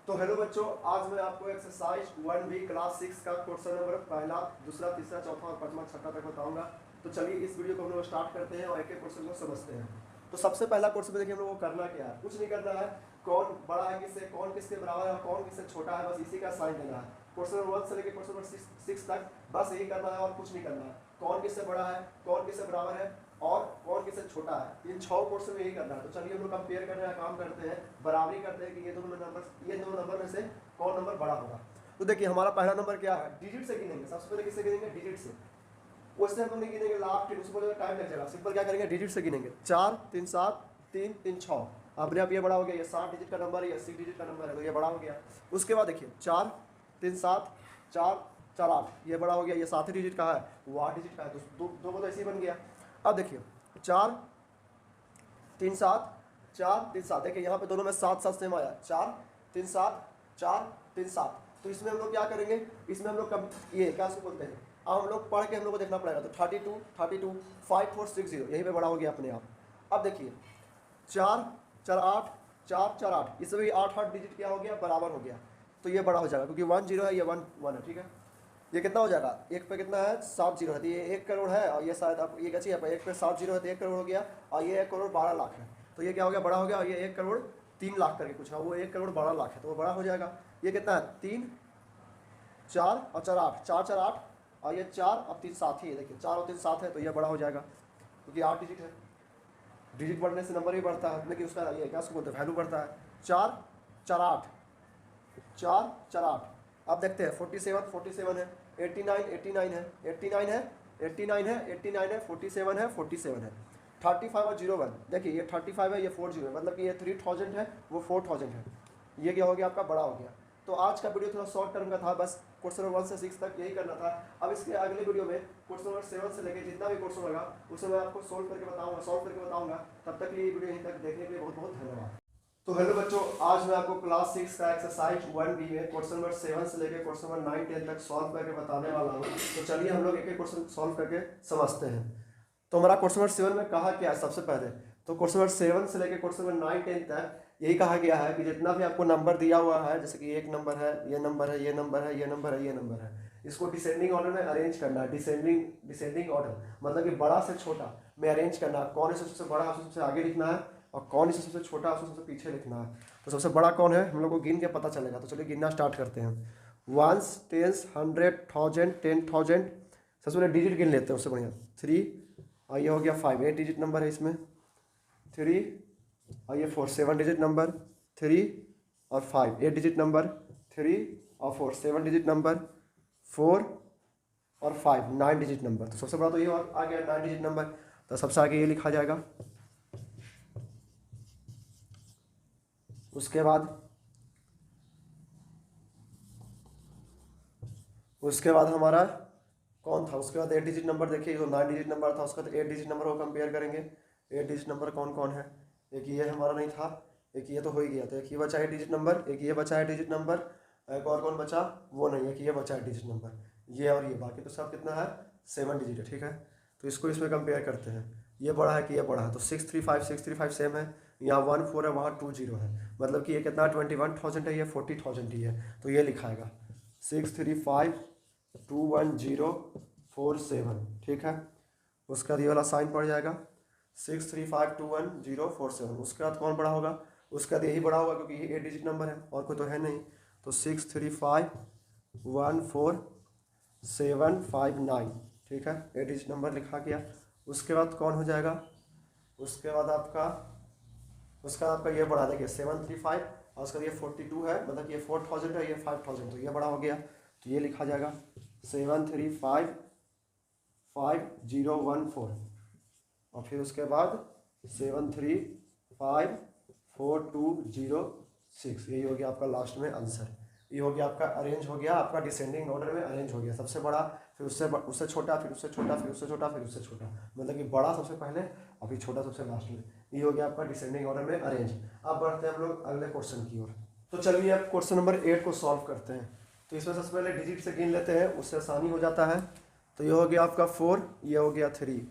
तो हेलो बच्चों, आज मैं आपको एक्सरसाइज 1B क्लास 6 का क्वेश्चन नंबर पहला, दूसरा, तीसरा, चौथा और पांचवा, छठा तक बताऊंगा। तो चलिए इस वीडियो को हम लोग स्टार्ट करते हैं और एक एक क्वेश्चन को समझते हैं। तो सबसे पहला क्वेश्चन में देखिए हम लोग को करना क्या है, कुछ नहीं करना है। कौन बड़ा है किससे, कौन किसके बराबर है और कौन किससे छोटा है, बस इसी का साइन देना है। क्वेश्चन नंबर 1 से लेकर क्वेश्चन नंबर 6 तक बस यही करना है और कुछ नहीं करना है। कौन किससे बड़ा है, कौन किससे बराबर है और कौन किससे छोटा है, इन 6 क्वेश्चन में यही करना है। तो चलिए हम लोग कंपेयर करने का काम करते हैं, बराबरी करते हैं कि ये दोनों नंबर में से कौन नंबर बड़ा होगा। तो देखिए हमारा पहला नंबर क्या है, डिजिट से गिनेंगे। सबसे पहले किससे गिनेंगे, डिजिट से। उससे हम नहीं गिनेंगे लास्ट, उसमें टाइम लग जाएगा। सिंपल क्या करेंगे, डिजिट से गिनेंगे। 4 3 7 3 3 6। अपने आप ये बड़ा हो गया, ये 7 डिजिट का नंबर है, ये 80 डिजिट का नंबर है, तो ये बड़ा हो गया। उसके बाद देखिए 4 3 7 4 4 8, ये बड़ा हो गया, ये 7 डिजिट का है, वो 8 डिजिट का है, तो दो को तो ऐसे ही बन गया। अब देखिए 4 3 7 4 3 7, देखिए यहाँ पे दोनों में 7 7 सेम आया, 4 3 7 4 3 7। तो इसमें हम लोग क्या करेंगे, इसमें हम लोग ये क्या उसको बोलते हैं, अब हम लोग पढ़ के हम लोग को देखना पड़ेगा। तो 32 32 5 4 6 0, यहीं पे बड़ा हो गया अपने आप। अब देखिए 4 4 8 4 4 8, इसमें भी 8 8 डिजिट क्या हो गया, बराबर हो गया। तो ये बड़ा हो जाएगा क्योंकि 1 0 है, ये 1 1 है, ठीक है। ये कितना हो जाएगा, एक पे कितना है, 7 0 है, तो ये 1 करोड़ है, और ये शायद आप ये कैसी है, एक पे 7 0 है तो 1 करोड़ हो गया, और ये 1 करोड़ 12 लाख है, तो ये क्या हो गया, बड़ा हो गया। और ये 1 करोड़ 3 लाख करके कुछ है, वो 1 करोड़ 12 लाख है, तो वो बड़ा हो जाएगा। ये कितना है, 3 4 और 4 8, 4 4 8, और ये 4 और 3 7 ही है। देखिए 4 और 3 7 है, तो ये बड़ा हो जाएगा क्योंकि 8 डिजिट है। डिजिट बढ़ने से नंबर भी बढ़ता है, लेकिन उसका ये क्या बोलते हैं, वैल्यू बढ़ता है। 4 4 8 4 4 8। अब देखते हैं 47 47 है, 89 89 है, 89 है, 89 है, 89 है, 47 है, 47 है, 35 और 01। देखिए ये 35 है, ये 40 है, मतलब कि ये 3000 है, वो 4000 है। ये क्या हो गया, आपका बड़ा हो गया। तो आज का वीडियो थोड़ा शॉर्ट टर्म का था, बस क्वेश्चन नंबर 1 से 6 तक यही करना था। अब इसके अगले वीडियो में क्वेश्चन नंबर 7 से लेकर जितना भी क्वेश्चन होगा उसे मैं आपको सॉल्व करके बताऊंगा। तब तक के लिए वीडियो यहीं तक देखने के लिए बहुत बहुत धन्यवाद। तो हेलो बच्चों, आज मैं आपको क्लास 6 का एक्सरसाइज 1B में क्वेश्चन नंबर 7 से लेकर क्वेश्चन नंबर 9 10 तक सॉल्व करके बताने वाला हूँ। तो चलिए हम लोग एक एक क्वेश्चन सॉल्व करके समझते हैं। तो हमारा क्वेश्चन नंबर 7 में कहा क्या है, सबसे पहले तो क्वेश्चन नंबर 7 से लेकर क्वेश्चन नंबर 9 10 तक यही कहा गया है कि जितना भी आपको नंबर दिया हुआ है, जैसे कि एक नंबर है, ये नंबर है, ये नंबर है, ये नंबर है, ये नंबर है, इसको डिसेंडिंग ऑर्डर में अरेंज करना है। डिसेंडिंग ऑर्डर मतलब कि बड़ा से छोटा में अरेंज करना है। कौन है सबसे बड़ा, सबसे आगे लिखना है, और कौन से सबसे छोटा है सबसे पीछे लिखना है। तो सबसे बड़ा कौन है हम लोग को गिन के पता चलेगा। तो चलिए गिनना स्टार्ट करते हैं। 1 10 100 1000 10,000। सबसे पहले डिजिट गिन लेते हैं, उससे बढ़िया 3, और ये हो गया 5, 8 डिजिट नंबर है इसमें, 3 और ये 4 7 डिजिट नंबर, 3 और 5 8 डिजिट नंबर, 3 और 4 7 डिजिट नंबर, 4 और 5 9 डिजिट नंबर। तो सबसे बड़ा तो ये आ गया 9 डिजिट नंबर, तो सबसे आगे ये लिखा जाएगा। उसके बाद हमारा कौन था, उसके बाद 8 डिजिट नंबर। देखिए जो 9 डिजिट नंबर था उसका, तो 8 डिजिट नंबर को कंपेयर करेंगे। 8 डिजिट नंबर कौन कौन है, एक ये हमारा नहीं था, एक ये तो हो ही गया, तो एक ये बचा 8 डिजिट नंबर, एक ये बचा 8 डिजिट नंबर, एक और कौन बचा वो नहीं, एक ये बचा 8 डिजिट नंबर, ये और ये, बाकी तो सब कितना है 7 डिजिट है, ठीक है। तो इसको इसमें कंपेयर करते हैं, ये बड़ा है कि ये बड़ा है, तो 635 सेम है, यहाँ 1 4 है, वहाँ 2 0 है, मतलब कि ये कितना 21,000 है, ये 40,000 ही है, तो ये लिखाएगा 63521,047, ठीक है। उसका ये वाला साइन पड़ जाएगा 63521,047। उसके बाद कौन बड़ा होगा, उसके बाद यही बड़ा होगा क्योंकि ये 8 डिजिट नंबर है और कोई तो है नहीं, तो 63514,759, ठीक है, 8 डिजिट नंबर लिखा गया। उसके बाद कौन हो जाएगा, उसके बाद आपका ये बढ़ा देंगे 735, और उसका ये 42 है, मतलब ये 4000 है, ये 5000, तो ये बड़ा हो गया, तो ये लिखा जाएगा 7355014, और फिर उसके बाद 7354206, यही हो गया आपका लास्ट में आंसर। ये हो गया आपका अरेंज हो गया, आपका डिसेंडिंग ऑर्डर में अरेंज हो गया, सबसे बड़ा, फिर उससे छोटा, फिर उससे छोटा, फिर उससे छोटा, फिर उससे छोटा, मतलब कि बड़ा सबसे पहले और फिर छोटा सबसे लास्ट में। ये हो गया आपका डिसेंडिंग ऑर्डर में अरेंज। अब बढ़ते हैं हम लोग अगले क्वेश्चन की ओर। तो चलिए अब क्वेश्चन नंबर 8 को सॉल्व करते हैं। तो इसमें सबसे पहले डिजिट से गिन लेते हैं, उससे आसानी हो जाता है। तो ये हो गया आपका 4, ये हो गया 3,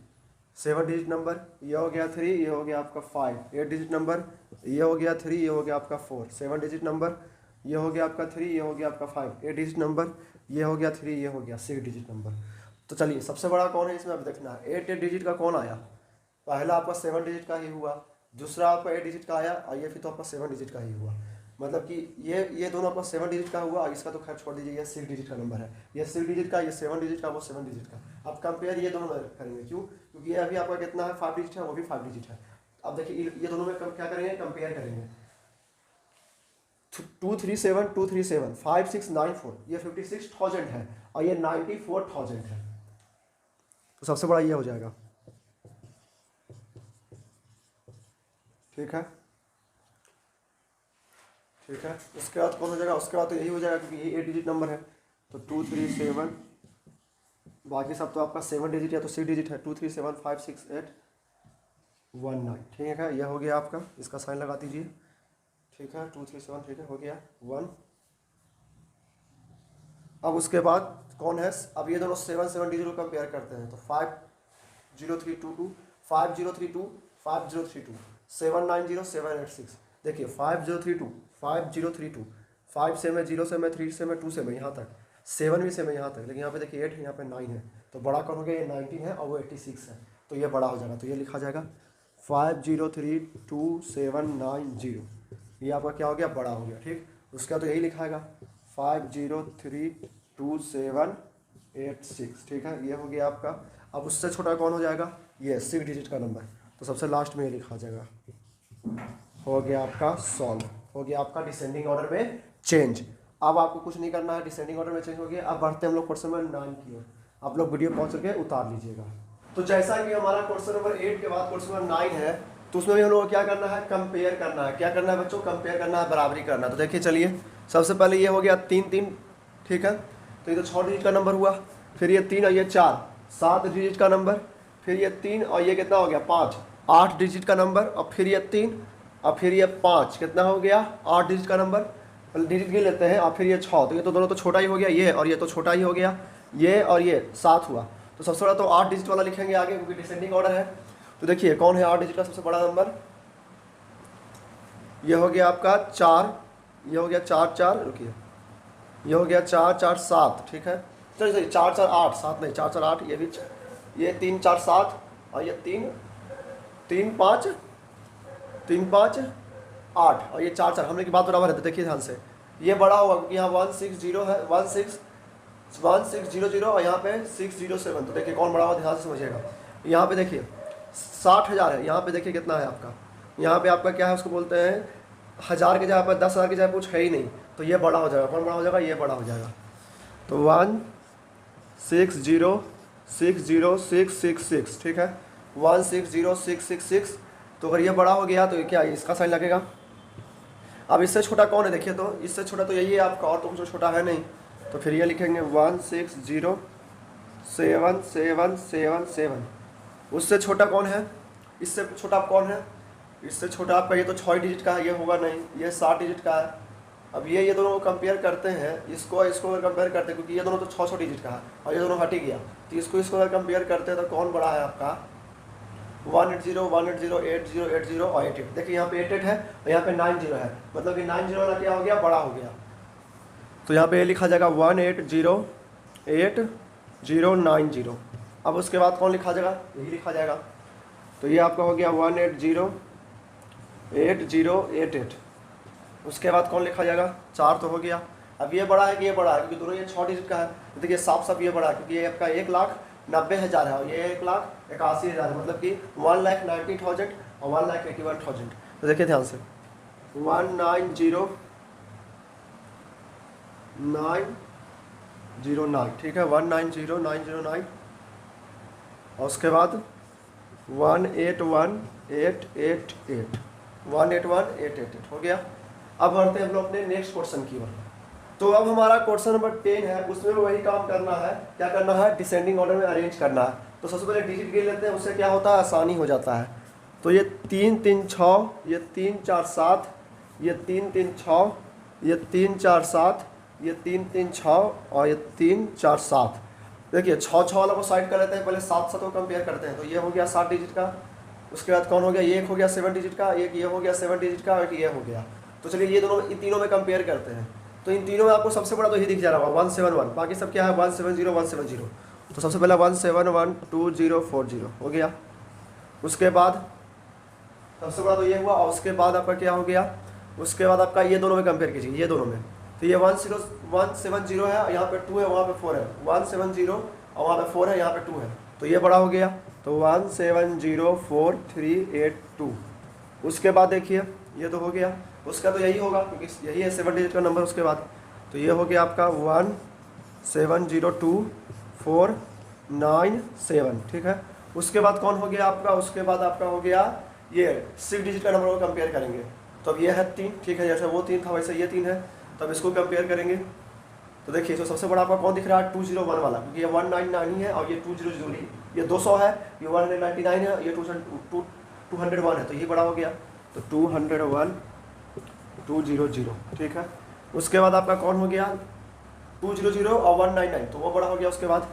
7 डिजिट नंबर, ये हो गया 3, ये हो गया आपका 5, 8 डिजिट नंबर, ये हो गया 3, ये हो गया आपका 4, 7 डिजिट नंबर, ये हो गया आपका 3, ये हो गया आपका 5, 8 डिजिट नंबर, ये हो गया 3, ये हो गया 6 डिजिट नंबर। तो चलिए सबसे बड़ा कौन है इसमें अब देखना है। 8 डिजिट का कौन आया, पहला आपका 7 डिजिट का ही हुआ, दूसरा आपका 8 डिजिट का आया, और ये फिर तो आपका 7 डिजिट का ही हुआ। मतलब कि ये दोनों आपका 7 डिजिट का हुआ, इसका तो खैर छोड़ दीजिए, ये 6 डिजिट का नंबर है, ये 6 डिजिट का, ये 7 डिजिट का, वो 7 डिजिट का। अब कंपेयर ये दोनों करेंगे, क्यों, क्योंकि ये अभी आपका कितना है 5 डिजिट है, वो भी 5 डिजिट है। अब देखिए ये दोनों में क्या करेंगे, कंपेयर करेंगे। 237 237 5694, ये 56,000 है और ये 94,000 है। तो सबसे बड़ा ये हो जाएगा, ठीक है, ठीक है। उसके बाद कौन हो जाएगा, उसके बाद तो यही हो जाएगा क्योंकि ये 8 डिजिट नंबर है। तो 237, बाकी सब तो आपका 7 डिजिट या तो 6 डिजिट है। 237568119, ठीक है, यह हो गया आपका, इसका साइन लगा दीजिए, ठीक है। 237, ठीक है, हो गया 1। अब उसके बाद कौन है, अब ये दोनों 7 डिजिट को कंपेयर करते हैं। तो 50322 5032 5032 790 786। देखिए 5032 5032, 5 से मैं 0 से मैं 3 से मैं 2 से मैं यहाँ तक, 7 भी से मैं यहाँ तक, लेकिन यहाँ पे देखिए 8 है, यहाँ पे 9 है, तो बड़ा कौन हो गया, ये 19 है और वो 86 है, तो ये बड़ा हो जाएगा। तो ये लिखा जाएगा 5032 790, ये आपका क्या हो गया, बड़ा हो गया, ठीक। उसके बाद तो यही लिखाएगा 5032 786, ठीक है, ये हो गया आपका। अब उससे छोटा कौन हो जाएगा, ये 6 डिजिट का नंबर, तो सबसे लास्ट में ये लिखा जाएगा, हो गया आपका सॉल्व, हो गया आपका डिसेंडिंग ऑर्डर में चेंज। अब आपको कुछ नहीं करना है, डिसेंडिंग ऑर्डर में चेंज हो गया। अब बढ़ते हैं हम लोग क्वेश्चन नंबर 9 की ओर, आप लोग वीडियो पहुंच करके उतार लीजिएगा। तो जैसा कि हमारा क्वेश्चन नंबर 8 के बाद क्वेश्चन नंबर 9 है, तो उसमें भी हम लोग को क्या करना है, कंपेयर करना है। क्या करना है बच्चों, कंपेयर करना है, बराबरी करना है। तो देखिए चलिए, सबसे पहले ये हो गया 3 3, ठीक है, तो ये तो 6 डिजिट का नंबर हुआ, फिर ये 3 और ये 4 7 डिजिट का नंबर, फिर ये 3 और ये कितना हो गया 5 8 डिजिट का नंबर, और फिर ये 3 और फिर ये 5 कितना हो गया 8 डिजिट का नंबर, डिजिट गिन लेते हैं, और फिर ये 6, तो ये तो दोनों तो छोटा ही हो गया, ये और ये तो छोटा ही हो गया, ये और ये 7 हुआ। तो सबसे बड़ा तो 8 डिजिट वाला लिखेंगे आगे, क्योंकि डिसेंडिंग ऑर्डर है। तो देखिए कौन है 8 डिजिट का सबसे बड़ा नंबर, ये हो गया आपका 4, ये हो गया 4 4, रुकिए, ये हो गया 4 4 7, ठीक है, चलिए 4 4 8 7 नहीं 4 4 8, ये भी, ये 3 4 7 और ये 3 3 5 3 5 8 और ये 4 4, हमने की बात बराबर है। तो देखिए ध्यान से, ये बड़ा होगा क्योंकि यहाँ 160 है, 1600 और यहाँ पे 607, तो देखिए कौन बड़ा होगा, ध्यान से समझिएगा। यहाँ पे देखिए 60,000 है, यहाँ पे देखिए कितना है आपका, यहाँ पे आपका क्या है, उसको बोलते हैं 1000 की जगह पर 10,000 की जगह कुछ है ही नहीं, तो ये बड़ा हो जाएगा। कौन बड़ा हो जाएगा, ये बड़ा हो जाएगा। तो 16060666, ठीक है, 160666। तो अगर ये बड़ा हो गया तो क्या इसका साइन लगेगा। अब इससे छोटा कौन है, देखिए तो इससे छोटा तो यही है आपका, और तो कुछ छोटा है नहीं, तो फिर ये लिखेंगे 16077777। उससे छोटा कौन है, इससे छोटा कौन है, इससे छोटा आपका ये तो 6 डिजिट का है, ये होगा नहीं, ये 7 डिजिट का है। अब ये दोनों को कंपेयर करते हैं, इसको कंपेयर करते हैं, क्योंकि ये दोनों तो 600 डिजिट का है और ये दोनों हट ही गया, तो इसको अगर कंपेयर करते हैं तो कौन बड़ा है आपका, 180 180 80 80 और 88। देखिए यहाँ पे 88 है और यहाँ पे 90 है, मतलब कि 90 वाला क्या हो गया, बड़ा हो गया। तो यहाँ पे लिखा जाएगा 1808090। अब उसके बाद कौन लिखा जाएगा, यही लिखा जाएगा। तो ये आपका हो गया 1808088। उसके बाद कौन लिखा जाएगा, 4 तो हो गया। अब ये बड़ा है कि ये बड़ा है, क्योंकि दोनों ये 6 डिजिट का है, तो देखिए साफ ये बड़ा है, क्योंकि ये आपका 1,90,000 है और ये 1,81,000 है, मतलब कि 1,90,000 और 1,81,000। तो देखिए ध्यान से 1,90,909, ठीक है, 1,90,909 और उसके बाद 1,81,888 हो गया। अब बढ़ते हैं हम लोग अपने नेक्स्ट क्वेश्चन की ओर। तो अब हमारा क्वेश्चन नंबर 10 है, उसमें वही काम करना है। क्या करना है, डिसेंडिंग ऑर्डर में अरेंज करना है। तो सबसे पहले डिजिट गिन लेते हैं, उससे क्या होता है, आसानी हो जाता है। तो ये 3 3 6, ये 3 4 7, ये 3 3 6, ये 3 4 7, ये 3 3 6 और ये 3 4 7। देखिए 6 वाला को साइड कर लेते हैं, पहले 7 7 को कंपेयर करते हैं। तो ये हो गया 7 डिजिट का, उसके बाद कौन हो गया, ये एक हो गया 7 डिजिट का, एक ये हो गया 7 डिजिट का, और एक ये हो गया। तो चलिए ये दोनों इन तीनों में कंपेयर करते हैं। तो इन तीनों में आपको सबसे बड़ा तो ये दिख जा रहा होगा 171, बाकी सब क्या है 170 170। तो सबसे पहला 1712040 हो गया। उसके बाद सबसे बड़ा तो ये हुआ, और उसके बाद आपका क्या हो गया, उसके बाद आपका ये दोनों में कंपेयर कीजिए, ये दोनों में। तो ये 170 है, यहाँ पे 2 है, वहाँ पे 4 है। 170 और वहाँ पे 4 है, यहाँ पे 2 है, तो ये बड़ा हो गया। तो 1704382। उसके बाद देखिए ये तो हो गया, उसका तो यही होगा क्योंकि यही है 7 डिजिट का नंबर। उसके बाद तो ये हो गया आपका 1702497, ठीक है। उसके बाद कौन हो गया आपका, उसके बाद आपका हो गया ये 6 डिजिट का नंबर को कंपेयर करेंगे। तो अब ये है 3, ठीक है, जैसे वो 3 था वैसे ये 3 है। तो अब इसको कंपेयर करेंगे तो देखिए तो सबसे बड़ा आपका कौन दिख रहा है 201 वाला, क्योंकि ये 199 ही है और ये 200 ये 200 है, ये 199 है, ये 201 है, तो ये बड़ा हो गया। तो 201 200, ठीक है। उसके बाद आपका कौन हो गया 200 और 199, तो वो बड़ा हो गया। उसके बाद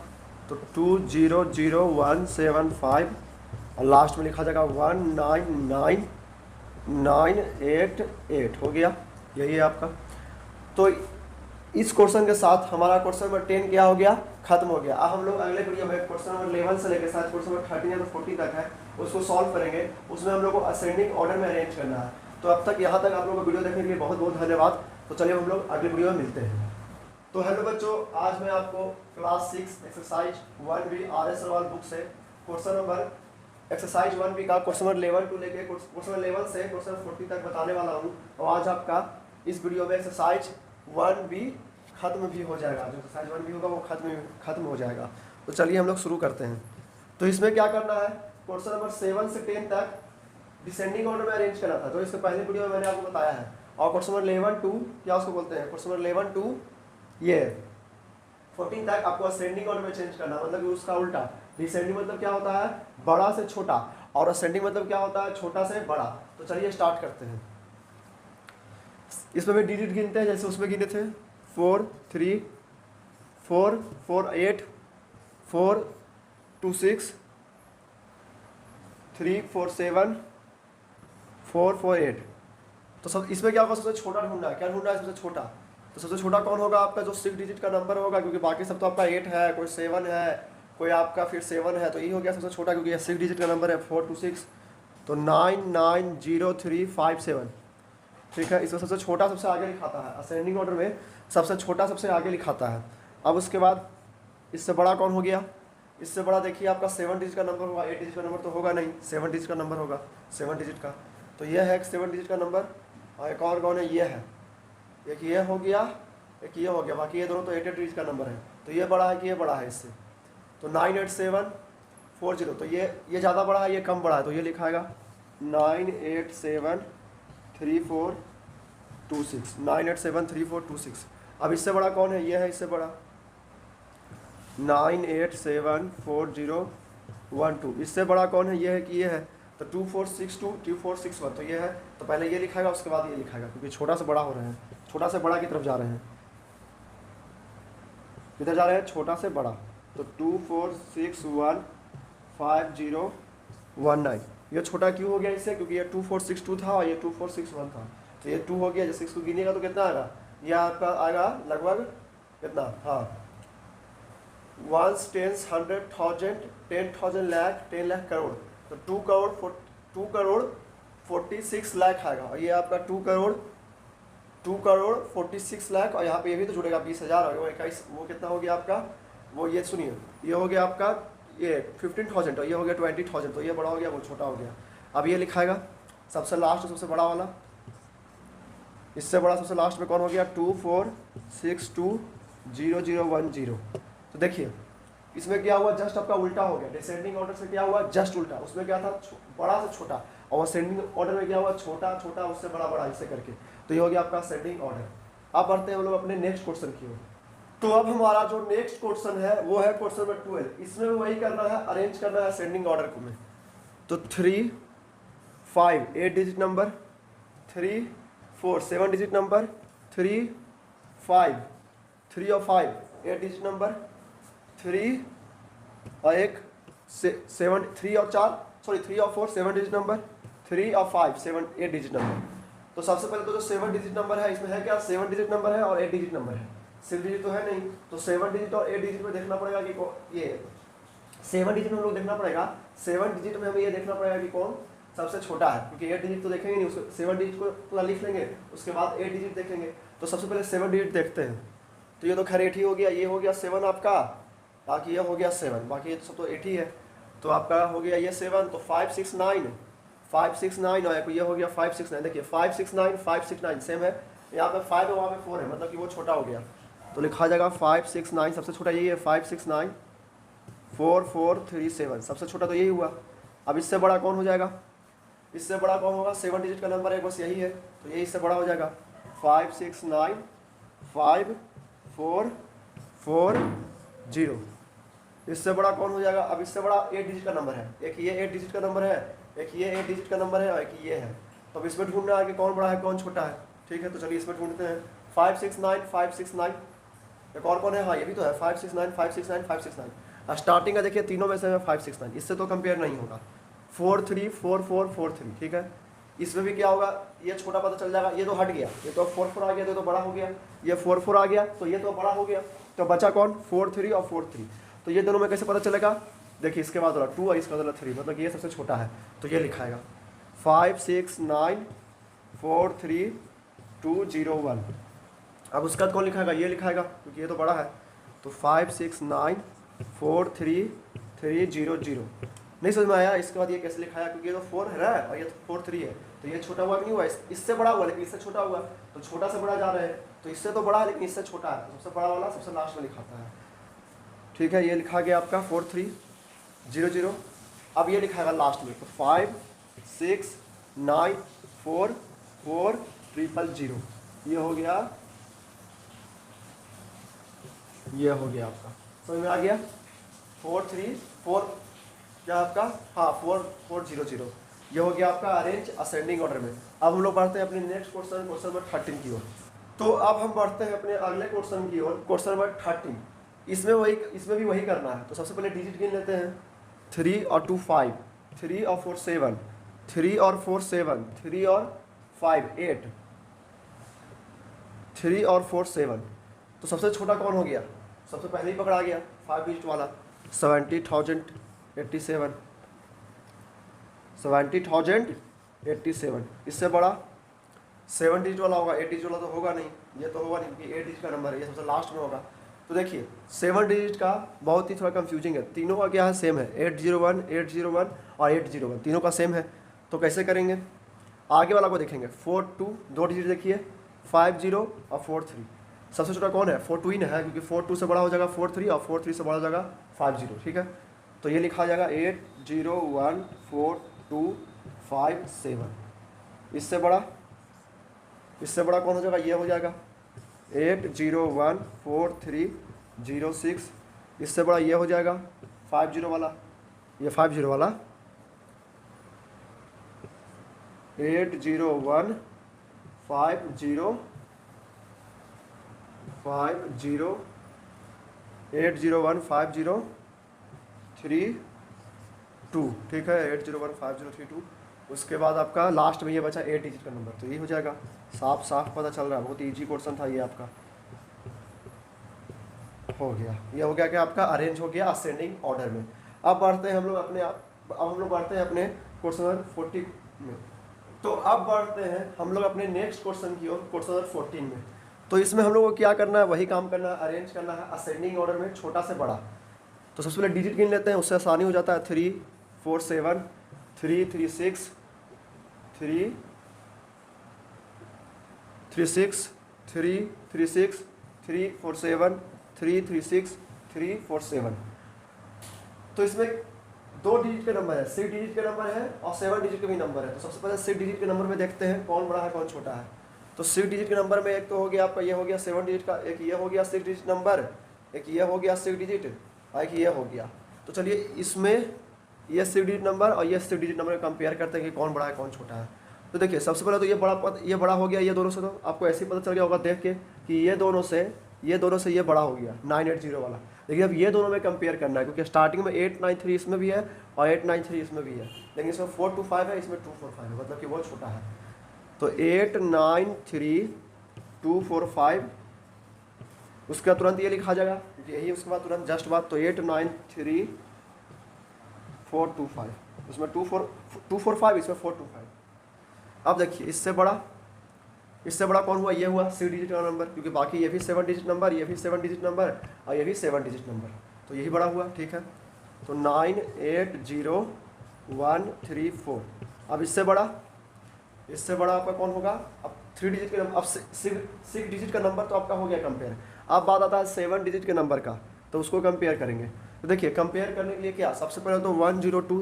तो 200175 और लास्ट में लिखा जाएगा 199988 हो गया, यही है आपका। तो इस क्वेश्चन के साथ हमारा क्वेश्चन नंबर 10 क्या हो गया, खत्म हो गया। अब हम लोग अगले वीडियो में क्वेश्चन नंबर 11 से लेकर साथ क्वेश्चन नंबर 13 या 40 तक है, उसको सॉल्व करेंगे। उसमें हम लोग को असेंडिंग ऑर्डर में अरेंज करना है। तो अब तक यहाँ तक आप लोगों को वीडियो देखने के लिए बहुत बहुत धन्यवाद। तो चलिए हम लोग अगले वीडियो में मिलते हैं। तो हेलो बच्चों, आज मैं आपको क्लास 6 एक्सरसाइज 1B RS सवाल बुक से क्वेश्चन नंबर एक्सरसाइज 1B का क्वेश्चन नंबर 11 टू लेके क्वेश्चन नंबर 11 से क्वेश्चन 40 तक बताने वाला हूँ। और आज आपका इस वीडियो में एक्सरसाइज 1B खत्म भी हो जाएगा। जो एक्सरसाइज 1B होगा वो खत्म हो जाएगा। तो चलिए हम लोग शुरू करते हैं। तो इसमें क्या करना है, क्वेश्चन नंबर 7 से 10 तक डिसेंडिंग ऑर्डर में अरेंज करना था, जो इसके पहले वीडियो में मैंने आपको बताया है। और क्वेश्चन नंबर 11 टू क्या उसको बोलते हैं, क्वेश्चन नंबर 11 टू ये 14 तक आपको असेंडिंग ऑर्डर में चेंज करना, मतलब कि उसका उल्टा। डिसेंडिंग मतलब क्या होता है, बड़ा से छोटा, और असेंडिंग मतलब क्या होता है, छोटा से बड़ा। तो चलिए स्टार्ट करते हैं। इसमें भी डिजिट गिनते हैं, जैसे उसमें गिने थे 4 3 4 4 8 4 2 6 3 4 7 4 4 8। तो सब इसमें क्या होगा, सबसे छोटा ढूंढना है। क्या ढूंढना है, सबसे छोटा। तो सबसे छोटा कौन होगा आपका, जो 6 डिजिट का नंबर होगा, क्योंकि बाकी सब तो आपका 8 है, कोई 7 है, कोई आपका फिर 7 है, तो ये हो गया सबसे छोटा, क्योंकि ये 6 डिजिट का नंबर है 4 2 6। तो 990357, ठीक है। इसमें सबसे छोटा सबसे आगे लिखाता है, असेंडिंग ऑर्डर में सबसे छोटा सबसे आगे लिखाता है। अब उसके बाद इससे बड़ा कौन हो गया, इससे बड़ा देखिए आपका 7 डिजिट का नंबर होगा। 8 डिजिट का नंबर तो होगा नहीं, 7 डिजिट का नंबर होगा, 7 डिजिट का। तो ये है 7 डिजिट का नंबर। और एक और कौन है, ये है, एक ये हो गया, एक ये हो गया, बाकी ये दोनों तो 8 डिजिट का नंबर है। तो ये बड़ा है कि ये बड़ा है इससे। तो 98740, तो ये ज़्यादा बड़ा है, ये कम बड़ा है, तो ये लिखाएगा 9873426 9873426। अब इससे बड़ा कौन है, ये है इससे बड़ा 9874012। इससे बड़ा कौन है, ये है कि ये है, तो 2462 2461, तो ये है। तो पहले ये लिखाएगा, उसके बाद ये लिखाएगा, क्योंकि छोटा से बड़ा हो रहे हैं, छोटा से बड़ा की तरफ जा रहे हैं। किधर जा रहे हैं, छोटा से बड़ा। तो 24615019, ये छोटा क्यों हो गया इससे, क्योंकि ये 2462 था और ये 2461 था, तो ये 2 हो गया। जैसे इसको गिनेगा तो कितना आएगा, ये आपका आएगा लगभग कितना, हाँ 1 10 100,000 10,000 लाख 10 लाख करोड़। तो 2 करोड़ 46 लाख आएगा। और ये आपका 2 करोड़ 46 लाख, और यहाँ पे ये भी तो जुड़ेगा 20,000 और 21, वो कितना हो गया आपका, वो ये सुनिए, ये हो गया आपका ये 15,000 और ये हो गया 20,000, तो ये बड़ा हो गया वो छोटा हो गया। अब ये लिखाएगा सबसे लास्ट सबसे बड़ा वाला, इससे बड़ा सबसे लास्ट में कौन हो गया 24620010। तो देखिए इसमें क्या हुआ, जस्ट आपका उल्टा हो गया। डिसेंडिंग ऑर्डर से क्या हुआ, जस्ट उल्टा। उसमें क्या था, बड़ा से छोटा, और असेंडिंग ऑर्डर में क्या हुआ, छोटा छोटा उससे बड़ा बड़ा, इससे करके। तो ये हो गया आपका असेंडिंग ऑर्डर। अब बढ़ते हैं हम लोग अपने नेक्स्ट क्वेश्चन की ओर। तो अब हमारा जो नेक्स्ट क्वेश्चन है वो है क्वेश्चन नंबर 12। इसमें भी वही करना है, अरेंज करना है असेंडिंग ऑर्डर को में। तो 3 5 8 डिजिट नंबर, 3 4 7 डिजिट नंबर, 3 5 3 और 5 8 डिजिट नंबर, 3 और 1 7 3 और 4 सॉरी 3 और 4 7 डिजिट नंबर, 3 और 5 7 8 डिजिट नंबर। तो सबसे पहले तो जो 7 डिजिट नंबर है इसमें है क्या, 7 डिजिट नंबर है और 8 डिजिट नंबर है। 6 डिजिट तो है नहीं, तो 7 डिजिट और 8 डिजिट में देखना पड़ेगा कि ये 7 डिजिट में हम लोग देखना पड़ेगा, 7 डिजिट में हमें ये देखना पड़ेगा कि कौन सबसे छोटा है, क्योंकि 8 डिजिट तो देखेंगे नहीं, उसको 7 डिजिट को पूरा लिख लेंगे, उसके बाद 8 डिजिट देखेंगे। तो सबसे पहले 7 डिजिट देखते हैं। तो ये तो खैर 8 ही हो गया, ये हो गया 7 आपका, बाकी ये हो गया 7, बाकी ये तो सब तो 8 ही है। तो आपका हो गया ये 7, तो 5 6 9 और ये हो गया 5 6 9। देखिए 5 6 9 सेम है, यहाँ पे 5 है वहाँ पे 4 है, मतलब कि वो छोटा हो गया। तो लिखा जाएगा 5 6 9, सबसे छोटा यही है, 5 6 9 4 4 3 7, सबसे छोटा तो यही हुआ। अब इससे बड़ा कौन हो जाएगा, इससे बड़ा कौन होगा, 7 डिजिट का नंबर है बस यही है, तो ये इससे बड़ा हो जाएगा 5 6 9 5 4 4 0। इससे बड़ा कौन हो जाएगा, अब इससे बड़ा 8 डिजिट का नंबर है, एक ये 8 डिजिट का नंबर है, एक ये 8 डिजिट का नंबर है और एक ये है। तो अब इसमें ढूंढना है कि कौन बड़ा है कौन छोटा है। ठीक है, तो चलिए इसमें ढूंढते हैं। 5 6 9 5 6 9, एक और कौन है, हाँ ये भी तो है 5 6 9 5 6 9 5 6 9। स्टार्टिंग का देखिए तीनों में से है 5 6 9, इससे तो कंपेयर नहीं होगा। 4 3 4 4 4 3, ठीक है। इसमें भी क्या होगा, ये छोटा पता चल जाएगा, ये तो हट गया, ये तो 4 4 आ गया, तो बड़ा हो गया, ये 4 4 आ गया तो ये तो बड़ा हो गया, तो बचा कौन 4 3 और 4 3। तो ये दोनों में कैसे पता चलेगा, देखिए इसके बाद वाला 2 और इसका वाला 3, मतलब ये सबसे छोटा है, तो ये लिखाएगा 5 6 9 4 3 2 0 1। अब उसका कौन लिखाएगा, ये लिखाएगा क्योंकि ये तो बड़ा है, तो 5 6 9 4 3 3 0 0। नहीं समझ में आया, इसके बाद ये कैसे लिखाया, क्योंकि ये तो 4 है और ये तो 4 3 है, तो ये छोटा हुआ कि नहीं हुआ, इससे बड़ा हुआ लेकिन इससे छोटा हुआ, तो छोटा से बड़ा जा रहे हैं, तो इससे तो बड़ा है लेकिन इससे छोटा है, तो सबसे बड़ा वाला सबसे लास्ट में लिखाता है। ठीक है, ये लिखा गया आपका 4 3 0 0। अब ये लिखाएगा लास्ट में, तो 5 6 9 4 4 0 0। ये हो गया, ये हो गया आपका, समझ में आ गया। 4 3 4 क्या आपका, हाँ 4 4 0 0, ये हो गया आपका अरेंज असेंडिंग ऑर्डर में। अब हम लोग बढ़ते हैं अपने नेक्स्ट क्वेश्चन, क्वेश्चन नंबर 13 की ओर। तो अब हम बढ़ते हैं अपने अगले क्वेश्चन की ओर, क्वेश्चन नंबर 13। इसमें भी वही करना है। तो सबसे पहले डिजिट गिन लेते हैं, 3 और 2 5, 3 और 4 7, 3 और 4 7, 3 और 5 8, 3 और 4 7। तो सबसे छोटा कौन हो गया, सबसे पहले ही पकड़ा गया 5 डिजिट वाला, 70,087, 70,087। इससे बड़ा 7 डिजिट वाला होगा, 8 डिजिट वाला तो होगा नहीं, ये तो होगा नहीं क्योंकि 8 डिजिट का नंबर है, ये सबसे लास्ट में होगा। तो देखिए 7 डिजिट का बहुत ही थोड़ा कंफ्यूजिंग है, तीनों का क्या है सेम है, 801 801 और 801, तीनों का सेम है। तो कैसे करेंगे, आगे वाला को देखेंगे, 4 2 2 डिजिट देखिए, 5 0 और 4 3। सबसे छोटा कौन है, 4 2 ही ना है, क्योंकि 4 2 से बड़ा हो जाएगा 4 3 और 4 3 से बड़ा हो जाएगा 5 0। ठीक है, तो ये लिखा जाएगा 8 0 1 4 2 5 7। इससे बड़ा कौन हो जाएगा, ये हो जाएगा 8 0 1 4 3 0 6। इससे बड़ा ये हो जाएगा 5 0 वाला, ये 5 0 वाला 8 0 1 5 0 5 0 8 0 1 5 0 3 2। ठीक है, 8 0 1 5 0 3 2। उसके बाद आपका लास्ट में ये बचा 8 डिजिट का नंबर, तो ये हो जाएगा, साफ पता चल रहा है, बहुत इजी क्वेश्चन था ये आपका। हो गया, ये हो गया कि आपका अरेंज हो गया असेंडिंग ऑर्डर में। अब बढ़ते हैं हम लोग अपने क्वेश्चन नंबर 40 में। तो अब बढ़ते हैं हम लोग अपने नेक्स्ट क्वेश्चन की ओर, क्वेश्चन नंबर 14 में। तो इसमें हम लोग को क्या करना है, वही काम करना है, अरेंज करना है असेंडिंग ऑर्डर में, छोटा से बड़ा। तो सबसे पहले डिजिट गिन लेते हैं, उससे आसानी हो जाता है। 3 4 7 3 3 6 3 3 6 3 3 6 3 4 7 3 3 6 3 4 7। तो इसमें 2 डिजिट के नंबर है, 6 डिजिट के नंबर है और 7 डिजिट के भी नंबर है। तो सबसे पहले 6 डिजिट के नंबर में देखते हैं कौन बड़ा है कौन छोटा है। तो 6 डिजिट के नंबर में एक तो हो गया आपका, ये हो गया 7 डिजिट का, एक ये हो गया 6 डिजिट नंबर, एक ये हो गया 6 डिजिट और एक ये हो गया। तो चलिए इसमें ये 6 डिजिट नंबर और ये 6 डिजिट नंबर कंपेयर करते हैं कि कौन बड़ा है कौन छोटा है। तो देखिए सबसे पहले तो ये बड़ा हो गया ये दोनों से, तो आपको ऐसे ही पता चल गया होगा देख के कि ये दोनों से ये बड़ा हो गया 980 वाला। लेकिन अब ये दोनों में कंपेयर करना है, क्योंकि स्टार्टिंग में 893 इसमें भी है और 893 इसमें भी है, लेकिन इसमें 425 है, इसमें 245 है, मतलब कि वो छोटा है। तो 8 9 3 2 4 5, उसके बाद तुरंत ये लिखा जाएगा, यही उसके बाद तुरंत जस्ट बाद, तो 8 9 3 4 2 5, उसमें 2 4 5, इसमें 4 2 5। अब देखिए इससे बड़ा कौन हुआ, ये हुआ 6 डिजिट का नंबर, क्योंकि बाकी ये भी 7 डिजिट नंबर, ये भी 7 डिजिट नंबर और ये भी 7 डिजिट नंबर, तो यही बड़ा हुआ। ठीक है, तो 9 8 0 1 3 4। अब इससे बड़ा आपका कौन होगा, अब 3 डिजिट के नंबर, अब 6 डिजिट का नंबर तो आपका हो गया कंपेयर। अब बात आता है 7 डिजिट के नंबर का, तो उसको कंपेयर करेंगे। तो देखिए कंपेयर करने के लिए क्या, सबसे पहले तो 102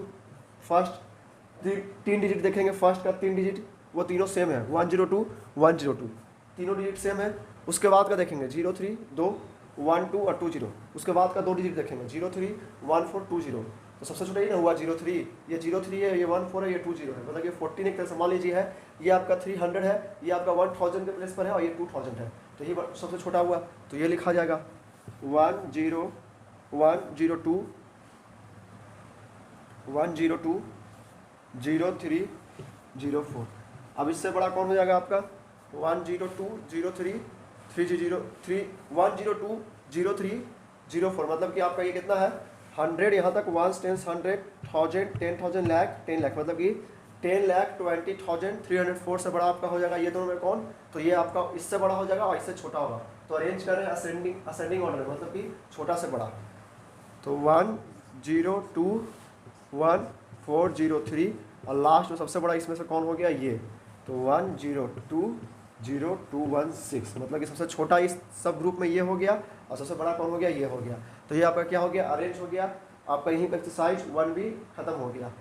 फर्स्ट 3 डिजिट देखेंगे, फर्स्ट का 3 डिजिट वो तीनों सेम है, 102 102 तीनों डिजिट सेम है। उसके बाद का देखेंगे 03 2 1 2 और 2 0, उसके बाद का 2 डिजिट देखेंगे 03 1 4 2 0, तो सबसे छोटा ही ना हुआ 03, ये 03 है, ये 1 4 है, ये 2 0 है, मतलब ये 14 एक तरह से मान लीजिए है, ये आपका 300 है, ये आपका 1000 के प्लेस पर है और ये 2000 है, तो ये सबसे छोटा हुआ, तो ये लिखा जाएगा 1 0 1 0 2 1 0 2 0 3 0 4। अब इससे बड़ा कौन हो जाएगा आपका 1 0 2 0 3 3 0 3 1 0 2 0 3 0 4, मतलब कि आपका ये कितना है 100, यहाँ तक 1 10 100 1000 10,000 लाख 10 लाख, मतलब कि 10,20,304 से बड़ा आपका हो जाएगा ये दोनों में कौन, तो ये आपका इससे बड़ा हो जाएगा और इससे छोटा होगा। तो अरेंज करें असेंडिंग ऑर्डर, मतलब कि छोटा से बड़ा, तो 1 0 2 1 4 0 3 और लास्ट में सबसे बड़ा इसमें से कौन हो गया ये, तो 1 0 2 0 2 1 6, मतलब कि सबसे छोटा इस सब ग्रुप में ये हो गया और सबसे बड़ा कौन हो गया, ये हो गया। तो ये आपका क्या हो गया, अरेंज हो गया आपका, यहीं पर एक्सरसाइज 1 भी खत्म हो गया।